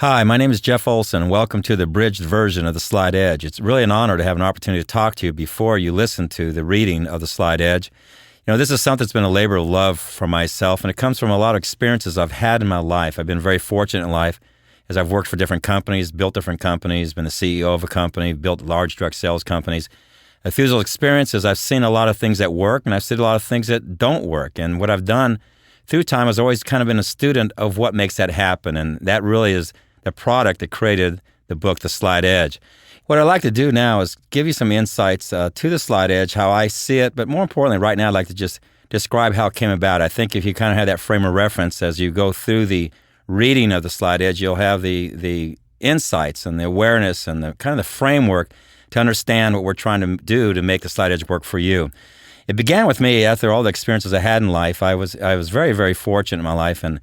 Hi, my name is Jeff Olson, and welcome to the abridged version of The Slight Edge. It's really an honor to have an opportunity to talk to you before you listen to the reading of The Slight Edge. This is something that's been a labor of love for myself, and it comes from a lot of experiences I've had in my life. I've been very fortunate in life as I've worked for different companies, built different companies, been the CEO of a company, built large direct sales companies. Through those experiences, I've seen a lot of things that work, and I've seen a lot of things that don't work. And what I've done through time has always kind of been a student of what makes that happen, and that really is the product that created the book, The Slight Edge. What I'd like to do now is give you some insights to The Slight Edge, how I see it, but more importantly, right now I'd like to just describe how it came about. I think if you kind of have that frame of reference as you go through the reading of The Slight Edge, you'll have the insights and the awareness and the kind of the framework to understand what we're trying to do to make The Slight Edge work for you. It began with me after all the experiences I had in life. I was very, very fortunate in my life, and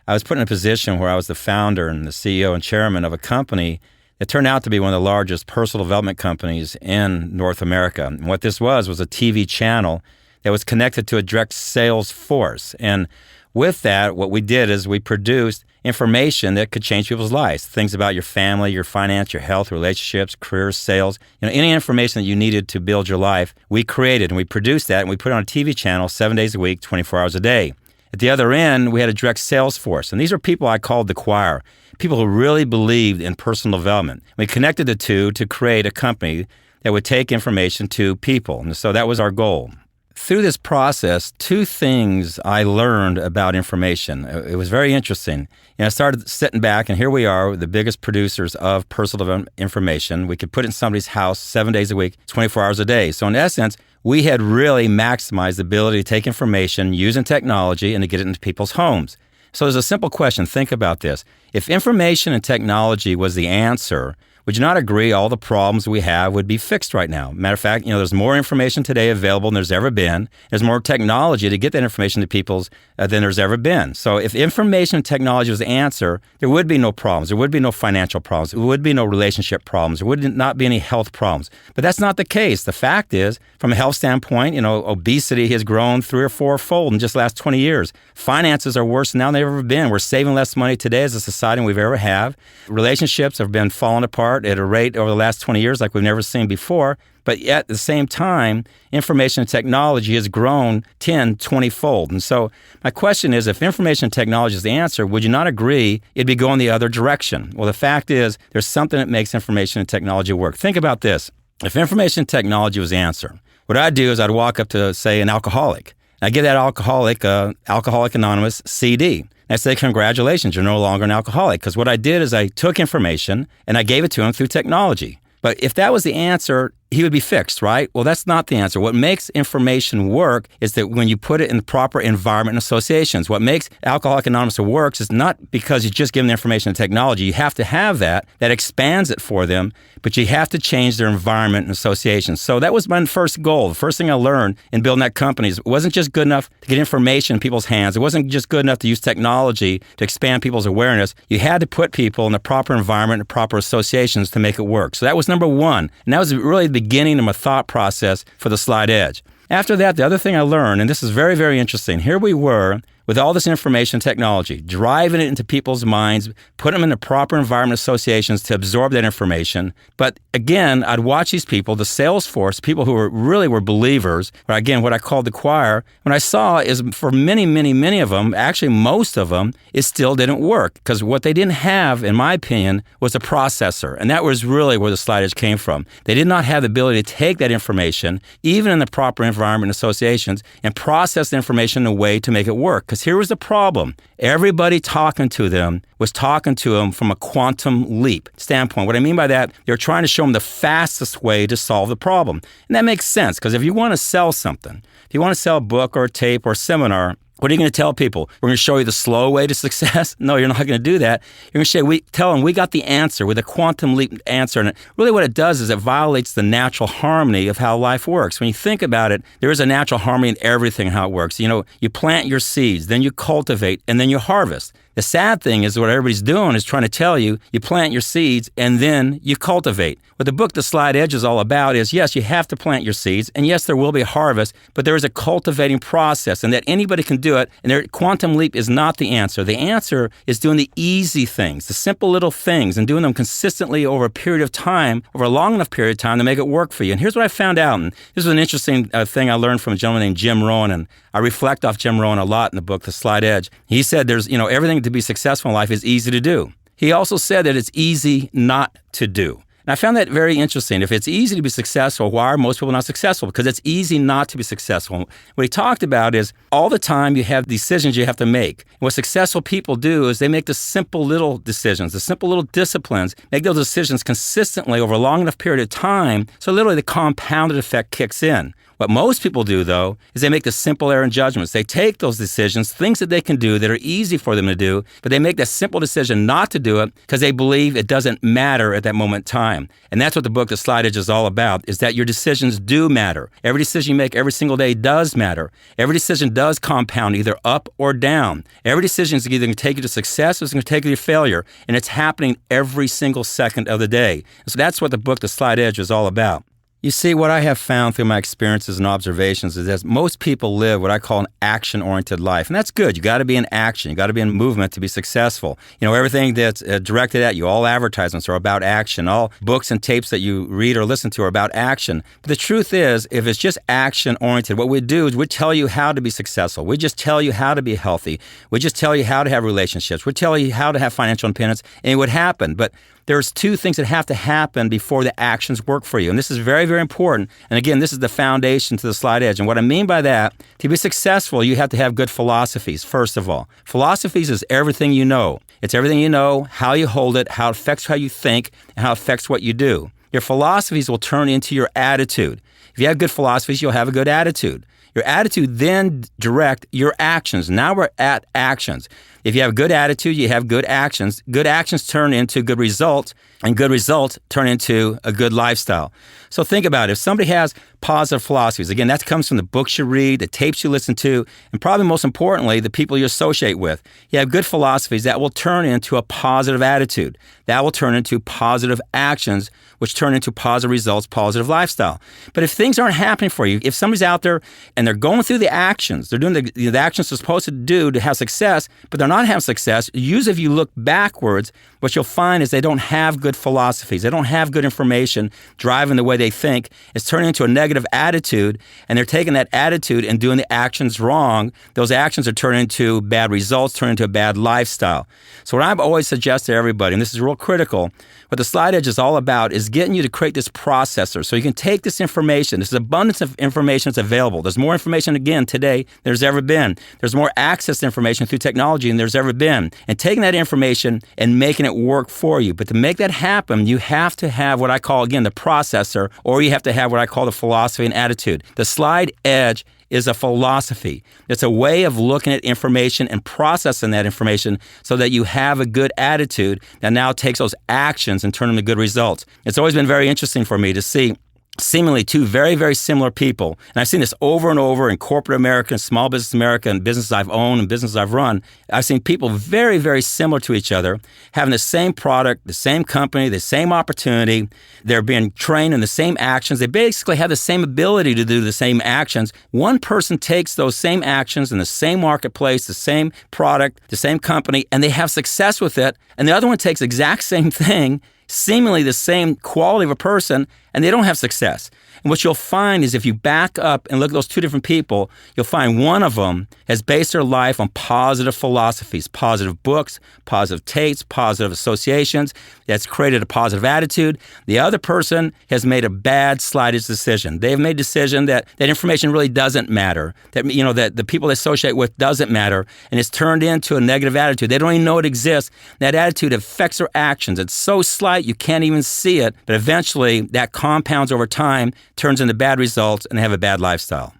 I was put in a position where I was the founder and the CEO and chairman of a company that turned out to be one of the largest personal development companies in North America. And what this was a TV channel that was connected to a direct sales force. And with that, what we did is we produced information that could change people's lives. Things about your family, your finance, your health, relationships, career, sales. Any information that you needed to build your life, we created and we produced that and we put it on a TV channel 7 days a week, 24 hours a day. At the other end, we had a direct sales force. And these are people I called the choir, people who really believed in personal development. We connected the two to create a company that would take information to people. And so that was our goal. Through this process, two things I learned about information. It was very interesting. I started sitting back, and here we are, the biggest producers of personal development information. We could put it in somebody's house 7 days a week, 24 hours a day. So in essence, we had really maximized the ability to take information using technology and to get it into people's homes. So there's a simple question. Think about this. If information and technology was the answer, would you not agree all the problems we have would be fixed right now? Matter of fact, there's more information today available than there's ever been. There's more technology to get that information to people than there's ever been. So if information and technology was the answer, there would be no problems. There would be no financial problems. There would be no relationship problems. There would not be any health problems. But that's not the case. The fact is, from a health standpoint, obesity has grown 3 or 4-fold in just the last 20 years. Finances are worse now than they've ever been. We're saving less money today as a society than we've ever have. Relationships have been falling apart at a rate over the last 20 years like we've never seen before. But yet, at the same time, information and technology has grown 10, 20-fold. And so my question is, if information and technology is the answer, would you not agree it'd be going the other direction? Well, the fact is, there's something that makes information and technology work. Think about this. If information and technology was the answer, what I'd do is I'd walk up to, say, an alcoholic. I give that alcoholic Alcoholics Anonymous CD. I say, congratulations, you're no longer an alcoholic. Because what I did is I took information and I gave it to him through technology. But if that was the answer, he would be fixed, right? Well, that's not the answer. What makes information work is that when you put it in the proper environment and associations. What makes Alcoholics Anonymous works is not because you just give them the information and technology. You have to have that expands it for them, but you have to change their environment and associations. So that was my first goal. The first thing I learned in building that company is it wasn't just good enough to get information in people's hands. It wasn't just good enough to use technology to expand people's awareness. You had to put people in the proper environment and proper associations to make it work. So that was number one. And that was really the beginning of my thought process for The Slight Edge. After that, the other thing I learned, and this is very, very interesting, here we were with all this information technology, driving it into people's minds, put them in the proper environment associations to absorb that information. But again, I'd watch these people, the sales force, people who were believers, or again, what I called the choir. What I saw is for many, many, many of them, actually most of them, it still didn't work. Because what they didn't have, in my opinion, was a processor. And that was really where The Slight Edge came from. They did not have the ability to take that information, even in the proper environment associations, and process the information in a way to make it work. Because here was the problem. Everybody talking to them was talking to them from a quantum leap standpoint. What I mean by that, they're trying to show them the fastest way to solve the problem. And that makes sense, because if you want to sell something, if you want to sell a book or a tape or a seminar, what are you going to tell people? We're going to show you the slow way to success? No, you're not going to do that. You're going to tell them we got the answer with a quantum leap answer. And really what it does is it violates the natural harmony of how life works. When you think about it, there is a natural harmony in everything, how it works. You plant your seeds, then you cultivate, and then you harvest. The sad thing is what everybody's doing is trying to tell you, you plant your seeds and then you cultivate. What the book The Slight Edge is all about is, yes, you have to plant your seeds, and yes, there will be a harvest, but there is a cultivating process, and that anybody can do it, and their quantum leap is not the answer. The answer is doing the easy things, the simple little things, and doing them consistently over a period of time, over a long enough period of time to make it work for you. And here's what I found out, and this was an interesting thing I learned from a gentleman named Jim Rohn, and I reflect off Jim Rohn a lot in the book The Slight Edge. He said there's, everything to be successful in life is easy to do. He also said that it's easy not to do. And I found that very interesting. If it's easy to be successful, why are most people not successful? Because it's easy not to be successful. What he talked about is all the time you have decisions you have to make. And what successful people do is they make the simple little decisions, the simple little disciplines, make those decisions consistently over a long enough period of time, so literally the compounded effect kicks in. What most people do, though, is they make the simple error in judgments. They take those decisions, things that they can do that are easy for them to do, but they make that simple decision not to do it because they believe it doesn't matter at that moment in time. And that's what the book The Slight Edge is all about, is that your decisions do matter. Every decision you make every single day does matter. Every decision does compound either up or down. Every decision is either going to take you to success or it's going to take you to failure. And it's happening every single second of the day. And so that's what the book The Slight Edge is all about. You see, what I have found through my experiences and observations is that most people live what I call an action-oriented life. And that's good. You got to be in action. You got to be in movement to be successful. Everything that's directed at you, all advertisements are about action. All books and tapes that you read or listen to are about action. But the truth is, if it's just action-oriented, what we do is we tell you how to be successful. We just tell you how to be healthy. We just tell you how to have relationships. We tell you how to have financial independence, and it would happen. But there's two things that have to happen before the actions work for you. And this is very, very important. And again, this is the foundation to the Slight Edge. And what I mean by that, to be successful, you have to have good philosophies, first of all. Philosophies is everything you know. It's everything you know, how you hold it, how it affects how you think, and how it affects what you do. Your philosophies will turn into your attitude. If you have good philosophies, you'll have a good attitude. Your attitude then direct your actions. Now we're at actions. If you have a good attitude, you have good actions. Good actions turn into good results, and good results turn into a good lifestyle. So think about it. If somebody has positive philosophies, again, that comes from the books you read, the tapes you listen to, and probably most importantly, the people you associate with. You have good philosophies that will turn into a positive attitude. That will turn into positive actions, which turn into positive results, positive lifestyle. But if things aren't happening for you, if somebody's out there and they're going through the actions, they're doing the actions they're supposed to do to have success, but they're not having success, usually if you look backwards, what you'll find is they don't have good philosophies. They don't have good information driving the way they think. It's turning into a negative attitude, and they're taking that attitude and doing the actions wrong. Those actions are turning into bad results, turning into a bad lifestyle. So what I've always suggested to everybody, and this is real critical, what the Slight Edge is all about is getting you to create this processor so you can take this information, this abundance of information that's available. There's more information, again, today than there's ever been. There's more access to information through technology than there's ever been. And taking that information and making it work for you. But to make that happen, you have to have what I call, again, the processor, or you have to have what I call the philosophy and attitude. The Slight Edge is a philosophy. It's a way of looking at information and processing that information so that you have a good attitude that now takes those actions and turn them to good results. It's always been very interesting for me to see seemingly two very, very similar people. And I've seen this over and over in corporate America, and small business America, and businesses I've owned and businesses I've run. I've seen people very, very similar to each other, having the same product, the same company, the same opportunity. They're being trained in the same actions. They basically have the same ability to do the same actions. One person takes those same actions in the same marketplace, the same product, the same company, and they have success with it. And the other one takes the exact same thing, seemingly the same quality of a person, and they don't have success. And what you'll find is if you back up and look at those two different people, you'll find one of them has based their life on positive philosophies, positive books, positive tapes, positive associations. That's created a positive attitude. The other person has made a bad Slight Edge decision. They've made a decision that information really doesn't matter, that the people they associate with doesn't matter, and it's turned into a negative attitude. They don't even know it exists. That attitude affects their actions. It's so slight you can't even see it, but eventually that compounds over time, turns into bad results, and have a bad lifestyle.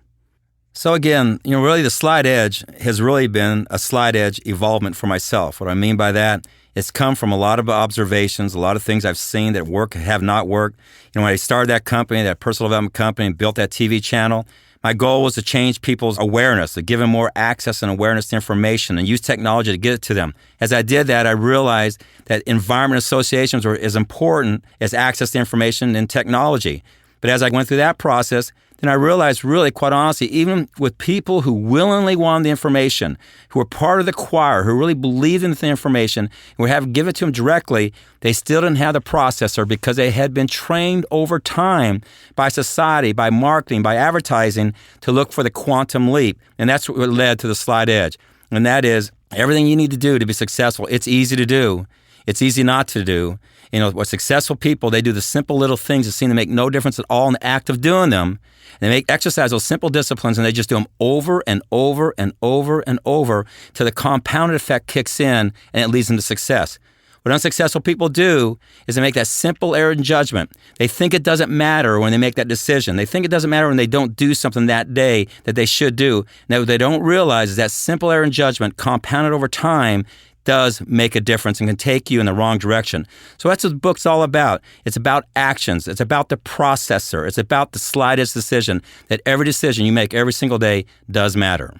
So again, really the Slight Edge has really been a Slight Edge evolvement for myself. What I mean by that, it's come from a lot of observations, a lot of things I've seen that work, have not worked. When I started that company, that personal development company, and built that TV channel, My goal was to change people's awareness, to give them more access and awareness to information and use technology to get it to them. As I did that, I realized that environment associations were as important as access to information and technology. But as I went through that process, then I realized really, quite honestly, even with people who willingly wanted the information, who were part of the choir, who really believed in the information, and would have given it to them directly, they still didn't have the processor because they had been trained over time by society, by marketing, by advertising to look for the quantum leap. And that's what led to the Slide Edge. And that is everything you need to do to be successful. It's easy to do. It's easy not to do. You know, what successful people, they do the simple little things that seem to make no difference at all in the act of doing them. And they exercise those simple disciplines, and they just do them over and over and over and over till the compounded effect kicks in, and it leads them to success. What unsuccessful people do is they make that simple error in judgment. They think it doesn't matter when they make that decision. They think it doesn't matter when they don't do something that day that they should do. Now, what they don't realize is that simple error in judgment, compounded over time, does make a difference and can take you in the wrong direction. So that's what the book's all about. It's about actions. It's about the processor. It's about the slightest decision, that every decision you make every single day does matter.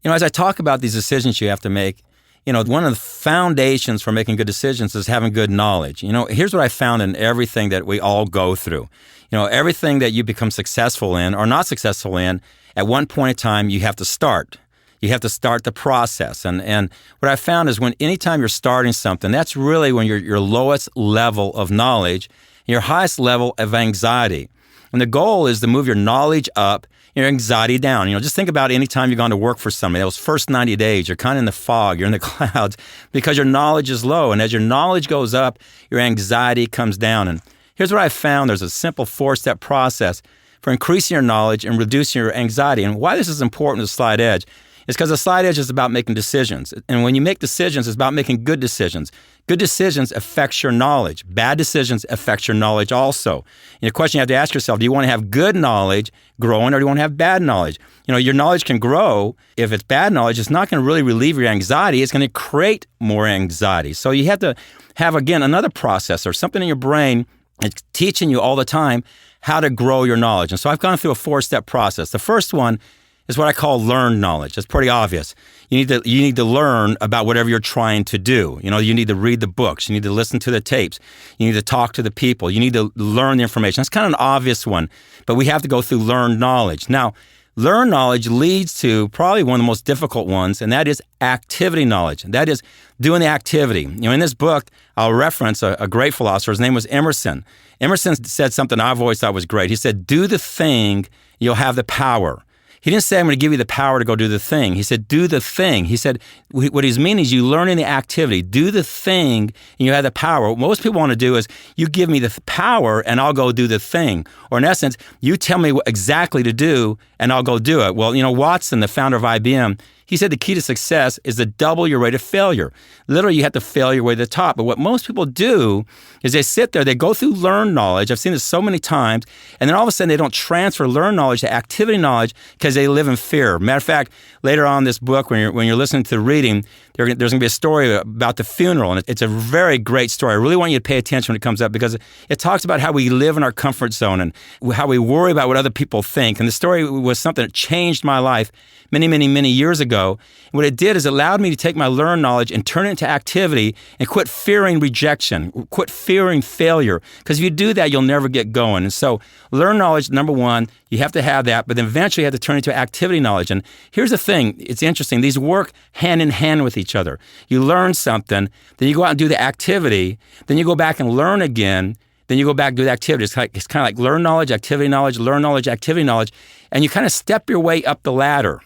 You know, as I talk about these decisions you have to make, you know, one of the foundations for making good decisions is having good knowledge. You know, here's what I found in everything that we all go through. You know, everything that you become successful in or not successful in, at one point in time, you have to start. You have to start the process. And what I found is when anytime you're starting something, that's really when you're your lowest level of knowledge, and your highest level of anxiety. And the goal is to move your knowledge up, your anxiety down. You know, just think about any time you've gone to work for somebody. Those first 90 days, you're kind of in the fog, you're in the clouds because your knowledge is low. And as your knowledge goes up, your anxiety comes down. And here's what I found. There's a simple 4-step process for increasing your knowledge and reducing your anxiety. And why this is important to Slide Edge is because the Slide Edge is about making decisions. And when you make decisions, it's about making good decisions. Good decisions affects your knowledge. Bad decisions affects your knowledge also. And the question you have to ask yourself, do you want to have good knowledge growing or do you want to have bad knowledge? You know, your knowledge can grow. If it's bad knowledge, it's not going to really relieve your anxiety. It's going to create more anxiety. So you have to have, again, another processor, something in your brain that's teaching you all the time how to grow your knowledge. And so I've gone through a 4-step process. The first one is what I call learned knowledge. It's pretty obvious. You need to learn about whatever you're trying to do. You know, you need to read the books. You need to listen to the tapes. You need to talk to the people. You need to learn the information. That's kind of an obvious one, but we have to go through learned knowledge. Now, learned knowledge leads to probably one of the most difficult ones, and that is activity knowledge. That is doing the activity. You know, in this book, I'll reference a great philosopher. His name was Emerson. Emerson said something I've always thought was great. He said, do the thing, you'll have the power. He didn't say, I'm going to give you the power to go do the thing. He said, do the thing. He said, what he's meaning is you learn in the activity. Do the thing, and you have the power. What most people want to do is, you give me the power, and I'll go do the thing. Or in essence, you tell me what exactly to do, and I'll go do it. Well, you know, Watson, the founder of IBM, he said the key to success is to double your rate of failure. Literally, you have to fail your way to the top. But what most people do is they sit there, they go through learned knowledge. I've seen this so many times. And then all of a sudden, they don't transfer learned knowledge to activity knowledge because they live in fear. Matter of fact, later on in this book, when you're listening to the reading, there's going to be a story about the funeral. And it's a very great story. I really want you to pay attention when it comes up because it talks about how we live in our comfort zone and how we worry about what other people think. And the story was something that changed my life many, many, many years ago. And what it did is it allowed me to take my learned knowledge and turn it into activity and quit fearing rejection, quit fearing failure. Because if you do that, you'll never get going. And so learned knowledge, number one, you have to have that, but then eventually you have to turn it into activity knowledge. And here's the thing, it's interesting, these work hand in hand with each other. You learn something, then you go out and do the activity, then you go back and learn again, then you go back and do the activity. It's kind of like learn knowledge, activity knowledge, learn knowledge, activity knowledge, and you kind of step your way up the ladder.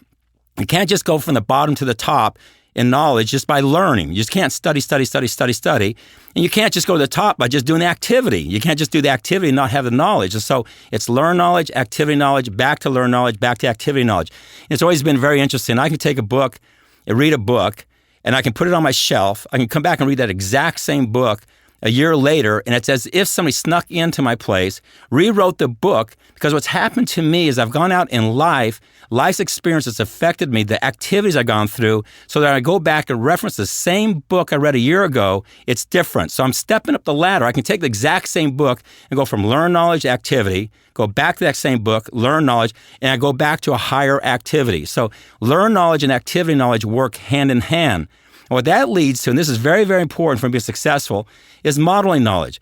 You can't just go from the bottom to the top in knowledge just by learning. You just can't study. And you can't just go to the top by just doing the activity. You can't just do the activity and not have the knowledge. And so it's learn knowledge, activity knowledge, back to learn knowledge, back to activity knowledge. And it's always been very interesting. I can take a book and read a book, and I can put it on my shelf. I can come back and read that exact same book a year later, and it's as if somebody snuck into my place, rewrote the book, because what's happened to me is I've gone out in life's experience has affected me, the activities I've gone through, so that I go back and reference the same book I read a year ago, it's different. So I'm stepping up the ladder. I can take the exact same book and go from learn knowledge to activity, go back to that same book, learn knowledge, and I go back to a higher activity. So learn knowledge and activity knowledge work hand in hand. And what that leads to, and this is very, very important for being successful, is modeling knowledge.